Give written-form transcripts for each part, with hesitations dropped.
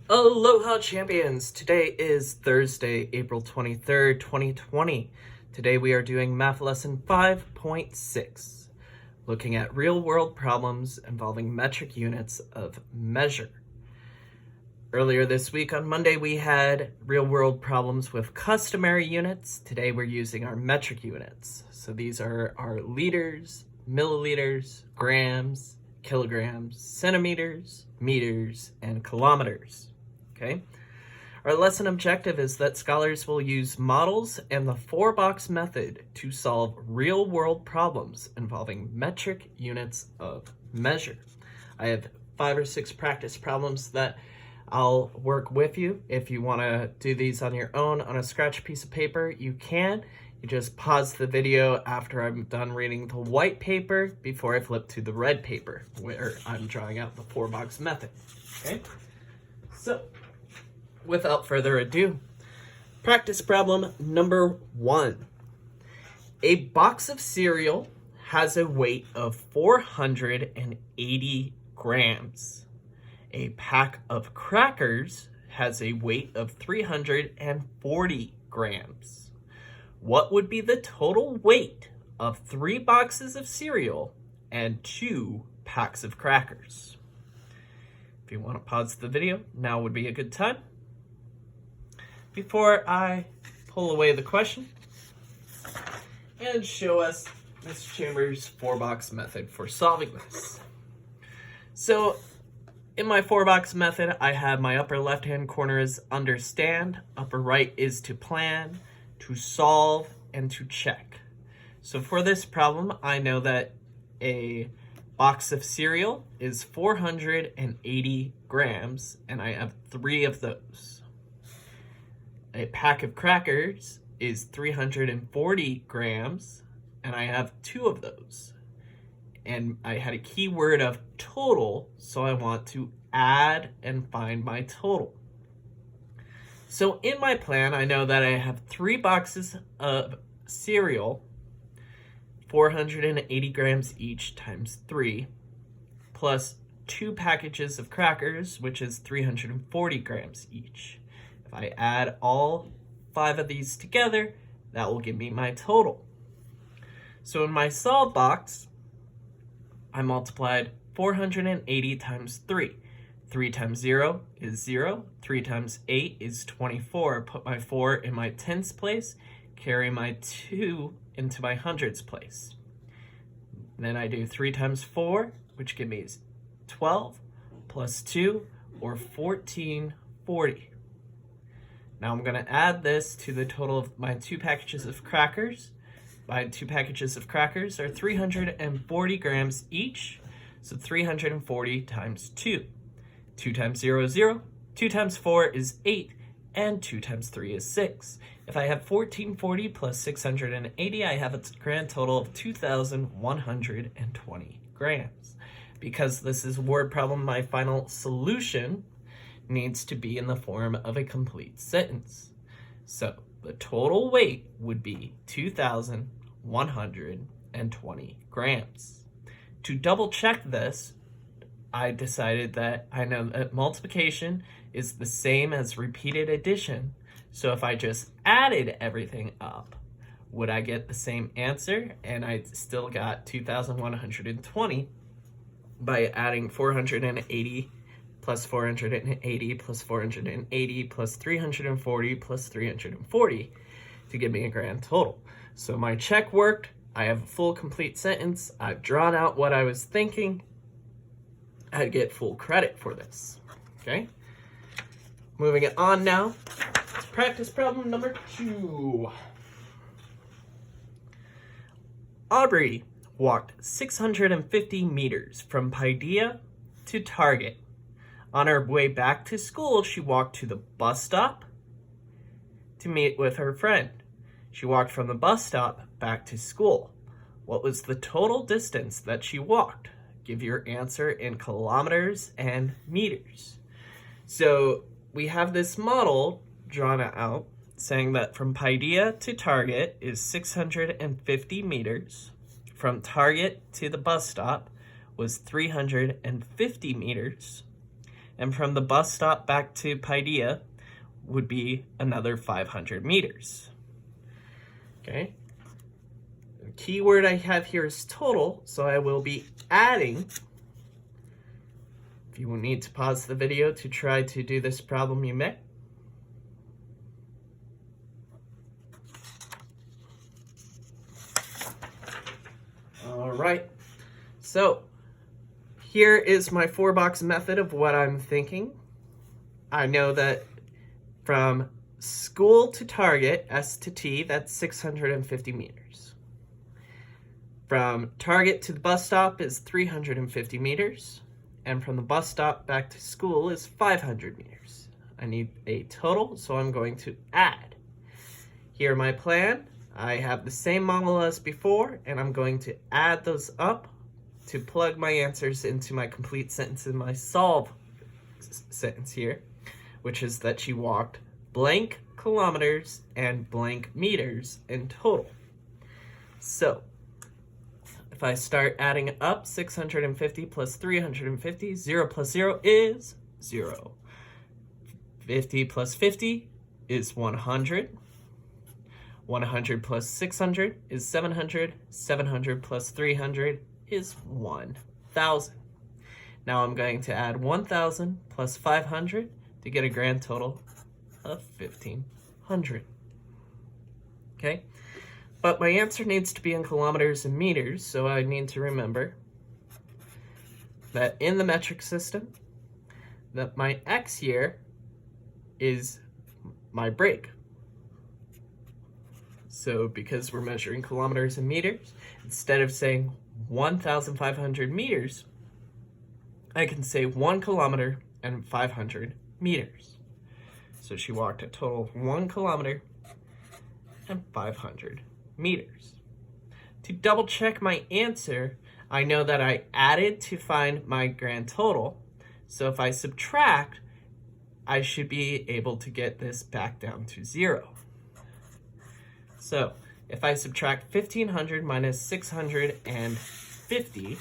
Aloha champions! Today is Thursday, April 23rd, 2020. Today we are doing math lesson 5.6, looking at real-world problems involving metric units of measure. Earlier this week on Monday we had real-world problems with customary units. Today we're using our metric units. So these are our liters, milliliters, grams, kilograms, centimeters, meters, and kilometers. Okay. Our lesson objective is that scholars will use models and the four-box method to solve real-world problems involving metric units of measure. I have 5 or 6 practice problems that I'll work with you. If you want to do these on your own on a scratch piece of paper, you can. You just pause the video after I'm done reading the white paper before I flip to the red paper where I'm drawing out the four-box method. Okay? So, without further ado, practice problem number 1. A box of cereal has a weight of 480 grams. A pack of crackers has a weight of 340 grams. What would be the total weight of 3 boxes of cereal and 2 packs of crackers? If you want to pause the video, now would be a good time. Before I pull away the question and show us Ms. Chambers' four-box method for solving this. So in my four-box method, I have my upper left-hand corner is understand, upper right is to plan, to solve, and to check. So for this problem, I know that a box of cereal is 480 grams, and I have 3 of those. A pack of crackers is 340 grams, and I have 2 of those. And I had a keyword of total, so I want to add and find my total. So in my plan, I know that I have 3 boxes of cereal, 480 grams each times 3, plus 2 packages of crackers, which is 340 grams each. If I add all 5 of these together, that will give me my total. So in my solve box, I multiplied 480 times 3. 3 times 0 is 0. 3 times 8 is 24. Put my 4 in my tens place, carry my 2 into my hundreds place. Then I do 3 times 4, which gives me 12, plus 2, or 1440. Now I'm going to add this to the total of my 2 packages of crackers. My 2 packages of crackers are 340 grams each, so 340 times 2. 2 times 0 is 0, 2 times 4 is 8, and 2 times 3 is 6. If I have 1440 plus 680, I have a grand total of 2,120 grams. Because this is a word problem, my final solution needs to be in the form of a complete sentence. So the total weight would be 2,120 grams. To double check this, I decided that I know that multiplication is the same as repeated addition. So if I just added everything up, would I get the same answer? And I still got 2,120 by adding 480 plus 480 plus 480 plus 340 plus 340 to give me a grand total. So my check worked. I have a full complete sentence. I've drawn out what I was thinking. I get full credit for this. Okay? Moving it on now. Practice problem number 2. Aubrey walked 650 meters from Paideia to Target. On her way back to school, she walked to the bus stop to meet with her friend. She walked from the bus stop back to school. What was the total distance that she walked? Give your answer in kilometers and meters. So we have this model drawn out saying that from Paideia to Target is 650 meters. From Target to the bus stop was 350 meters. and from the bus stop back to Paideia would be another 500 meters. Okay. The key word I have here is total, so I will be adding. If you will need to pause the video to try to do this problem, you may. All right, so here is my 4-box method of what I'm thinking. I know that from school to Target, S to T, that's 650 meters. From Target to the bus stop is 350 meters. And from the bus stop back to school is 500 meters. I need a total, so I'm going to add. Here my plan. I have the same model as before, and I'm going to add those up to plug my answers into my complete sentence in my solve sentence here, which is that she walked blank kilometers and blank meters in total. So if I start adding up 650 plus 350, 0 plus 0 is 0. 50 plus 50 is 100. 100 plus 600 is 700. 700 plus 300 is 1,000. Now I'm going to add 1,000 plus 500 to get a grand total of 1,500. Okay? But my answer needs to be in kilometers and meters, so I need to remember that in the metric system, that my x here is my break. So because we're measuring kilometers and meters, instead of saying 1,500 meters, I can say 1 kilometer and 500 meters. So she walked a total of 1 kilometer and 500 meters. To double check my answer, I know that I added to find my grand total. So if I subtract, I should be able to get this back down to 0. So if I subtract 1,500 minus 650,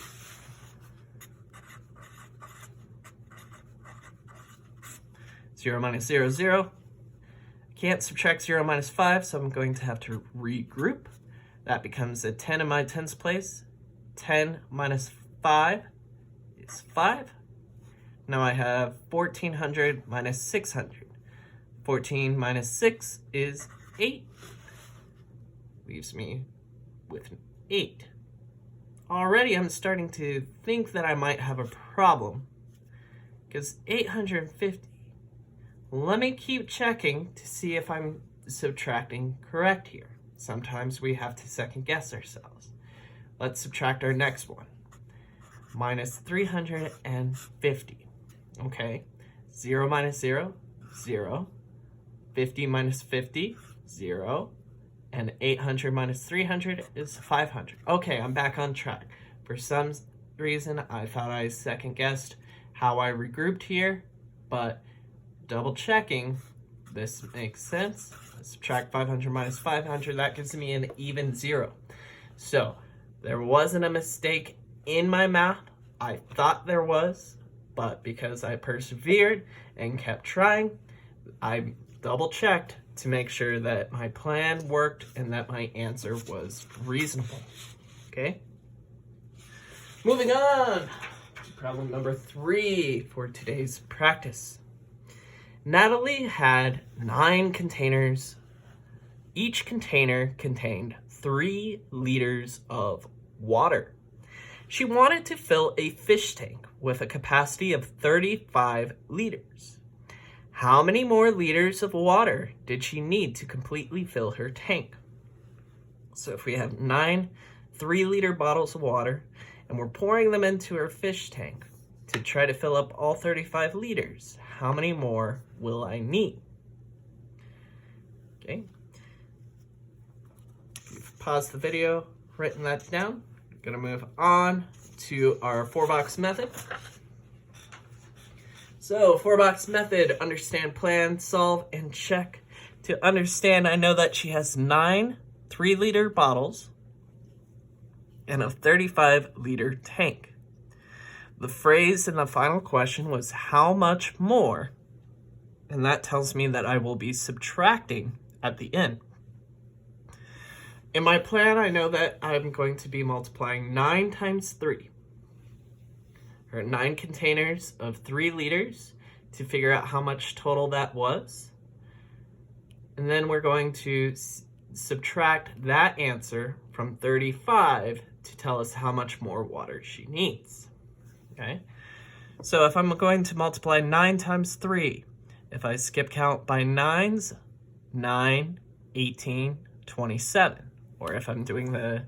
zero minus 0, 0. I can't subtract 0 minus 5, so I'm going to have to regroup. That becomes a 10 in my tens place. 10 minus 5 is 5. Now I have 1,400 minus 600. 14 minus 6 is 8. Leaves me with an 8. Already I'm starting to think that I might have a problem, because 850. Let me keep checking to see if I'm subtracting correct here. Sometimes we have to second guess ourselves. Let's subtract our next one. Minus 350. Okay, 0 minus 0, 0. 50 minus 50, 0. And 800 minus 300 is 500. Okay, I'm back on track. For some reason, I thought I second guessed how I regrouped here, but double checking, this makes sense. Let's subtract 500 minus 500, that gives me an even 0. So there wasn't a mistake in my math. I thought there was, but because I persevered and kept trying, I double checked to make sure that my plan worked and that my answer was reasonable. Okay? Moving on to problem number 3 for today's practice. Natalie had 9 containers. Each container contained 3 liters of water. She wanted to fill a fish tank with a capacity of 35 liters. How many more liters of water did she need to completely fill her tank? So if we have 9 3-liter bottles of water and we're pouring them into her fish tank to try to fill up all 35 liters, how many more will I need? Okay. You've paused the video, written that down. We're going to move on to our 4-box method. So, 4-box method, understand, plan, solve, and check. To understand, I know that she has 9 3-liter bottles and a 35-liter tank. the phrase in the final question was how much more, and that tells me that I will be subtracting at the end. In my plan, I know that I'm going to be multiplying 9 times 3, or 9 containers of 3 liters, to figure out how much total that was. And then we're going to subtract that answer from 35 to tell us how much more water she needs. Okay? So if I'm going to multiply 9 times 3, if I skip count by 9s, 9, 18, 27. Or if I'm doing the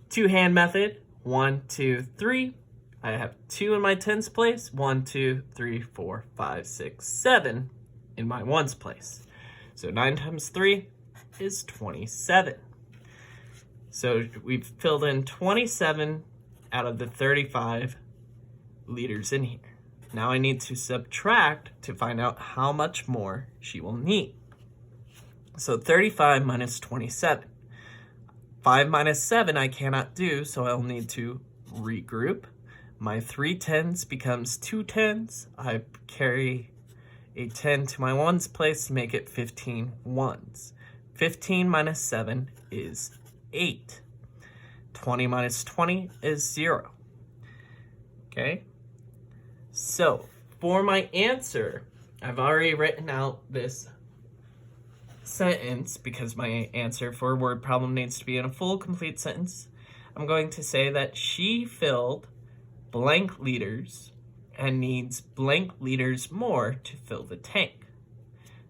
two-hand method, 1, 2, 3, I have 2 in my tens place, 1, 2, 3, 4, 5, 6, 7 in my ones place. So 9 times 3 is 27. So we've filled in 27 out of the 35 liters in here. Now I need to subtract to find out how much more she will need. So 35 minus 27. 5 minus 7 I cannot do, so I'll need to regroup. My 3 tens becomes 2 tens. I carry a 10 to my ones place to make it 15 ones. 15 minus 7 is 8. 20 minus 20 is 0. Okay? So, for my answer, I've already written out this sentence because my answer for a word problem needs to be in a full, complete sentence. I'm going to say that she filled blank liters and needs blank liters more to fill the tank.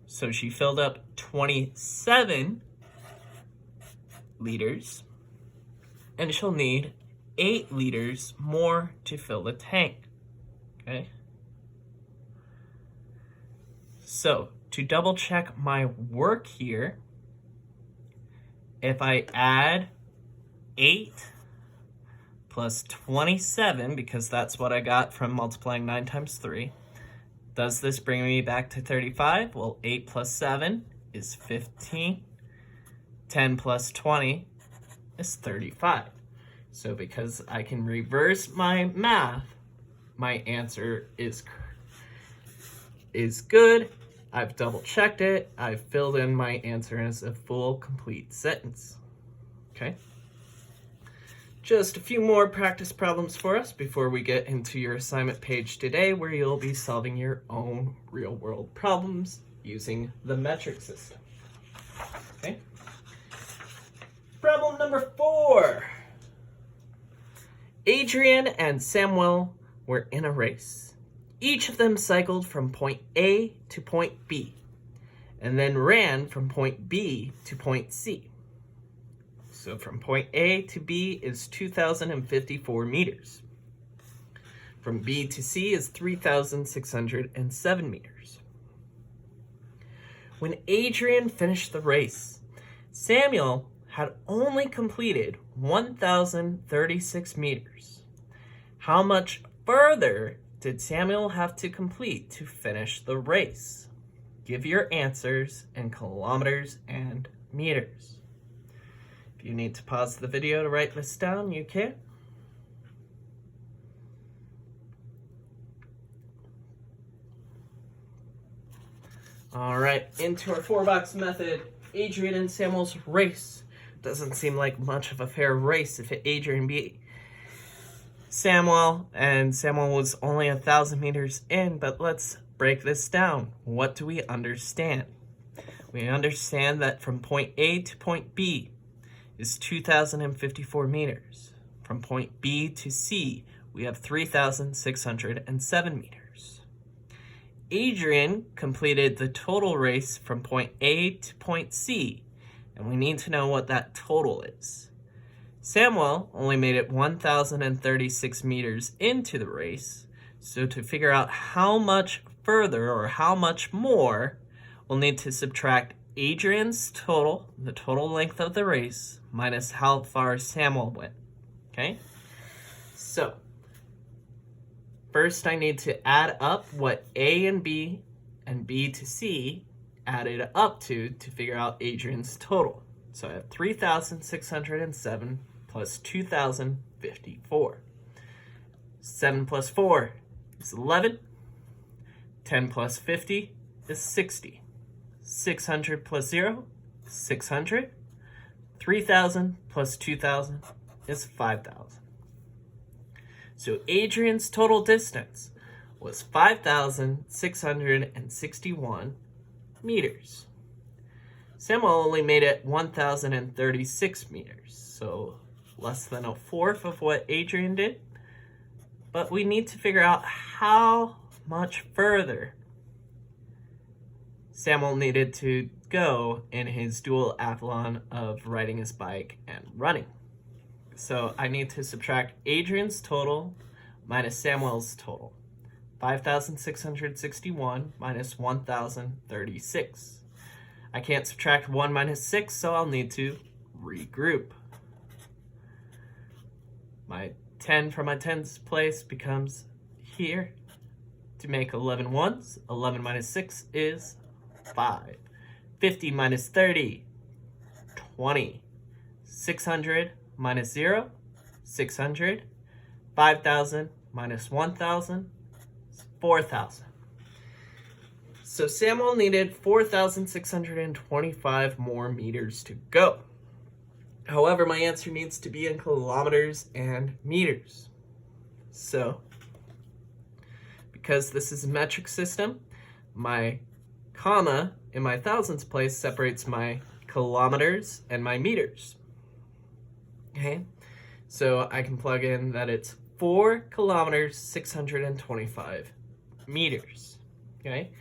So she filled up 27 liters and she'll need 8 liters more to fill the tank. Okay? So, to double check my work here, if I add 8 plus 27, because that's what I got from multiplying 9 times 3, does this bring me back to 35? Well, 8 plus 7 is 15. 10 plus 20 is 35. So because I can reverse my math, my answer is good. I've double checked it. I've filled in my answer as a full, complete sentence. Okay? Just a few more practice problems for us before we get into your assignment page today, where you'll be solving your own real-world problems using the metric system. Okay? Problem number 4. Adrian and Samuel were in a race. Each of them cycled from point A to point B, and then ran from point B to point C. So from point A to B is 2,054 meters. From B to C is 3,607 meters. When Adrian finished the race, Samuel had only completed 1,036 meters. How much further did Samuel have to complete to finish the race? Give your answers in kilometers and meters. If you need to pause the video to write this down, you can. All right, into our 4-box method. Adrian and Samuel's race. Doesn't seem like much of a fair race if Adrian beat Samuel, and Samuel was only 1,000 meters in, but let's break this down. What do we understand? We understand that from point A to point B is 2,054 meters. From point B to C, we have 3,607 meters. Adrian completed the total race from point A to point C, and we need to know what that total is. Samuel only made it 1,036 meters into the race, so to figure out how much further or how much more, we'll need to subtract Adrian's total, the total length of the race, minus how far Samuel went. Okay? So, first I need to add up what A and B to C added up to figure out Adrian's total. So I have 3,607 plus 2,054. 7 plus 4 is 11. 10 plus 50 is 60. 600 plus 0 is 600. 3,000 plus 2,000 is 5,000. So Adrian's total distance was 5,661 meters. Samuel only made it 1,036 meters, so less than a fourth of what Adrian did. But we need to figure out how much further Samuel needed to go in his dual athlon of riding his bike and running. So I need to subtract Adrian's total minus Samuel's total. 5,661 minus 1,036. I can't subtract 1 minus 6, so I'll need to regroup. My 10 from my tens place becomes here. To make 11 ones, 11 minus 6 is 5. 50 minus 30, 20. 600 minus 0, 600. 5,000 minus 1,000 is 4,000. So Samuel needed 4,625 more meters to go. However, my answer needs to be in kilometers and meters. So, because this is a metric system, my comma in my thousandths place separates my kilometers and my meters. Okay, so I can plug in that it's 4 kilometers, 625 meters. Okay,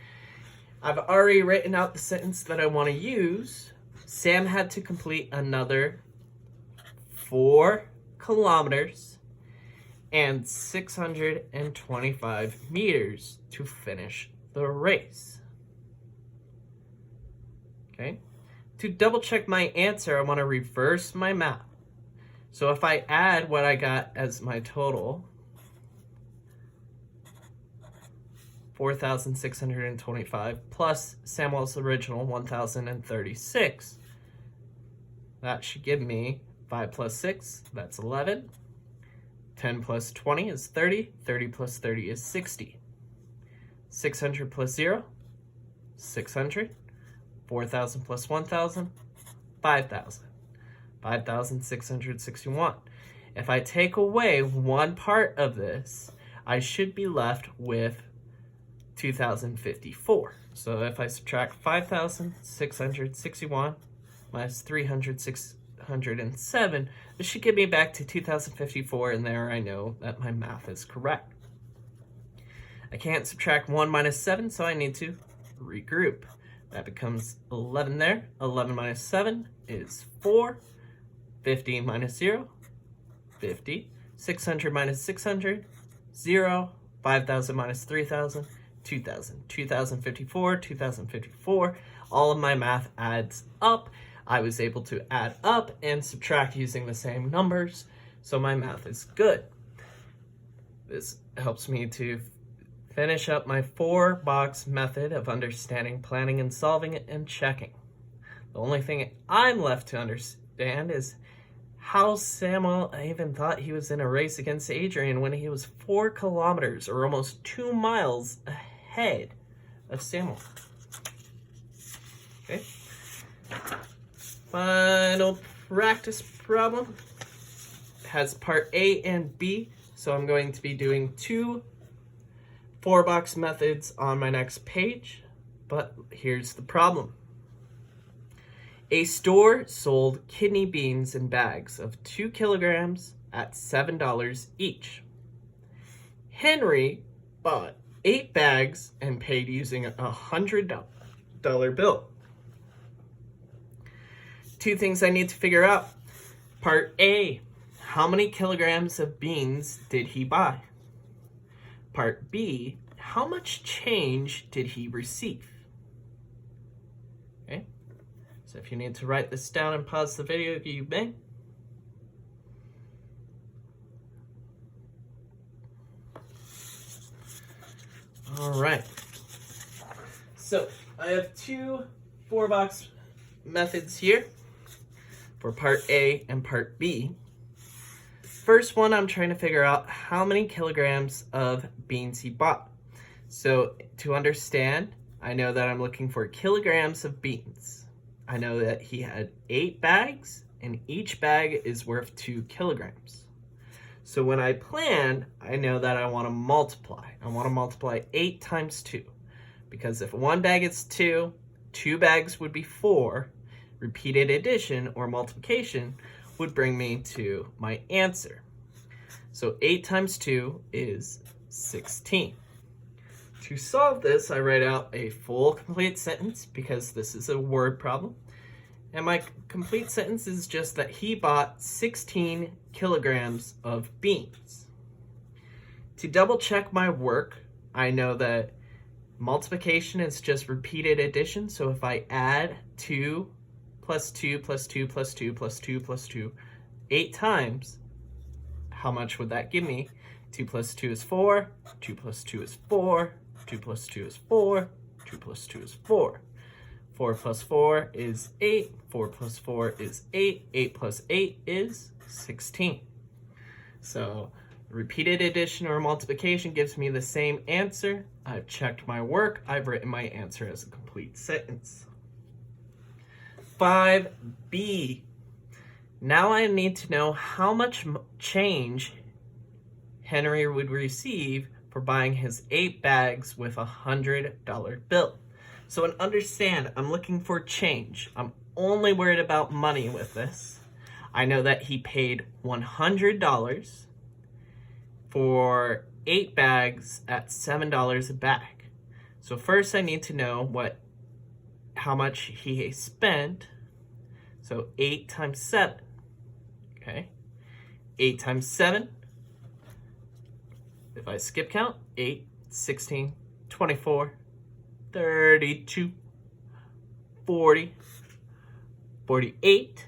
I've already written out the sentence that I want to use. Sam had to complete another 4 kilometers and 625 meters to finish the race. Okay, to double check my answer, I want to reverse my math. So if I add what I got as my total, 4,625 plus Samuel's original 1,036, that should give me 5 plus 6, that's 11. 10 plus 20 is 30. 30 plus 30 is 60. 600 plus 0, 600. 4,000 plus 1,000, 5,000. 5,661. If I take away one part of this, I should be left with 2,054. So if I subtract 5,661 minus 3,607, this should get me back to 2,054, and there I know that my math is correct. I can't subtract 1 minus 7, so I need to regroup. That becomes 11 there. 11 minus 7 is 4. 50 minus 0, 50. 600 minus 600, 0. 5,000 minus 3,000, 2,000. 2,054, 2,054. All of my math adds up. I was able to add up and subtract using the same numbers, so my math is good. This helps me to finish up my 4-box method of understanding, planning, and solving it and checking. The only thing I'm left to understand is how Samuel even thought he was in a race against Adrian when he was 4 kilometers or almost 2 miles ahead of Samuel. Okay. Final practice problem has part A and B, so I'm going to be doing 2 4-box methods on my next page, but here's the problem. A store sold kidney beans in bags of 2 kilograms at $7 each. Henry bought 8 bags and paid using a $100 bill. 2 things I need to figure out. Part A, how many kilograms of beans did he buy? Part B, how much change did he receive? Okay, so if you need to write this down and pause the video, you may. All right, so I have 2 4-box methods here for part A and part B. first one, I'm trying to figure out how many kilograms of beans he bought. So to understand, I know that I'm looking for kilograms of beans. I know that he had 8 bags, and each bag is worth 2 kilograms. So when I plan, I know that I want to multiply. I want to multiply 8 times 2. Because if one bag is 2, 2 bags would be 4. Repeated addition or multiplication would bring me to my answer. So 8 times 2 is 16. To solve this, I write out a full complete sentence because this is a word problem. And my complete sentence is just that he bought 16 kilograms of beans. To double check my work, I know that multiplication is just repeated addition. So if I add 2 plus 2 plus 2 plus 2 plus 2 plus 2 8 times, how much would that give me? 2 plus 2 is 4, 2 plus 2 is 4, 2 plus 2 is 4, 2 plus 2 is 4. 4 plus 4 is 8, 4 plus 4 is 8, 8 plus 8 is 16. So repeated addition or multiplication gives me the same answer. I've checked my work, I've written my answer as a complete sentence. 5B. Now I need to know how much change Henry would receive for buying his 8 bags with a $100 bill. So understand, I'm looking for change. I'm only worried about money with this. I know that he paid $100 for 8 bags at $7 a bag. So first I need to know how much he spent. So 8 times 7. Okay. 8 times 7. If I skip count, 8, 16, 24, 32, 40, 48.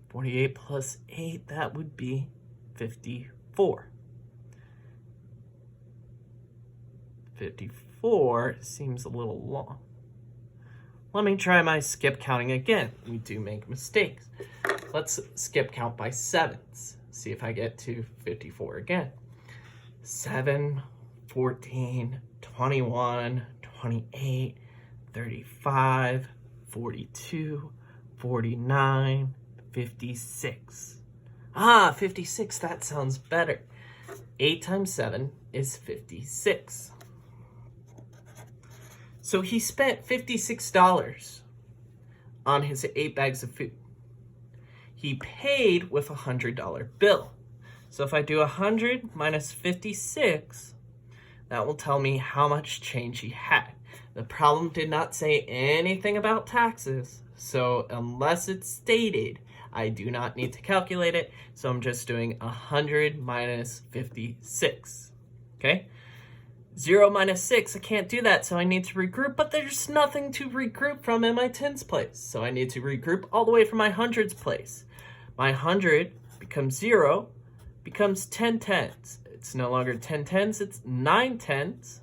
48 plus 8, that would be 54. 54 seems a little long. Let me try my skip counting again. We do make mistakes. Let's skip count by 7s. See if I get to 54 again. 7, 14, 21, 28, 35, 42, 49, 56. 56, that sounds better. 8 times 7 is 56. So he spent $56 on his 8 bags of food. He paid with a $100 bill. So if I do 100 minus 56, that will tell me how much change he had. The problem did not say anything about taxes, so unless it's stated, I do not need to calculate it, so I'm just doing 100 minus 56, okay? 0 minus 6, I can't do that, so I need to regroup, but there's nothing to regroup from in my tens place, so I need to regroup all the way from my hundreds place. My 100 becomes 0, becomes 10 tens. It's no longer 10 tens, it's 9 tens,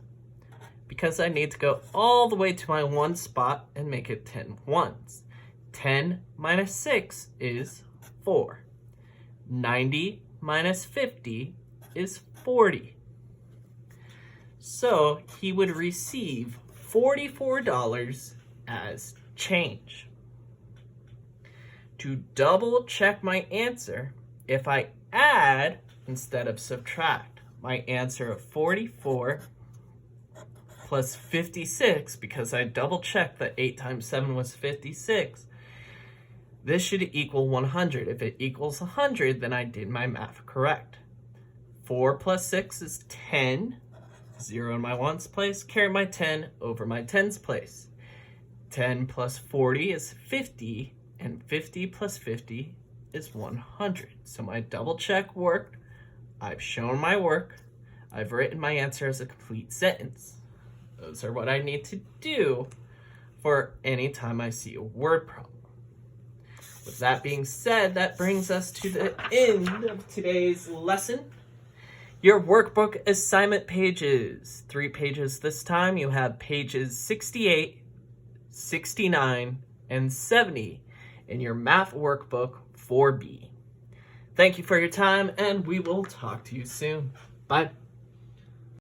because I need to go all the way to my 1 spot and make it 10 ones. 10 minus 6 is 4. 90 minus 50 is 40. So he would receive $44 as change. To double check my answer, if I add instead of subtract, my answer of 44 plus 56, because I double checked that 8 times 7 was 56, this should equal 100. If it equals 100, then I did my math correct. 4 plus 6 is 10. 0 in my ones place, carry my 10 over my tens place. 10 plus 40 is 50, and 50 plus 50 is 100. So my double check worked. I've shown my work. I've written my answer as a complete sentence. Those are what I need to do for any time I see a word problem. With that being said, that brings us to the end of today's lesson. Your workbook assignment pages. 3 pages this time. You have pages 68, 69, and 70 in your math workbook 4B. Thank you for your time, and we will talk to you soon. Bye.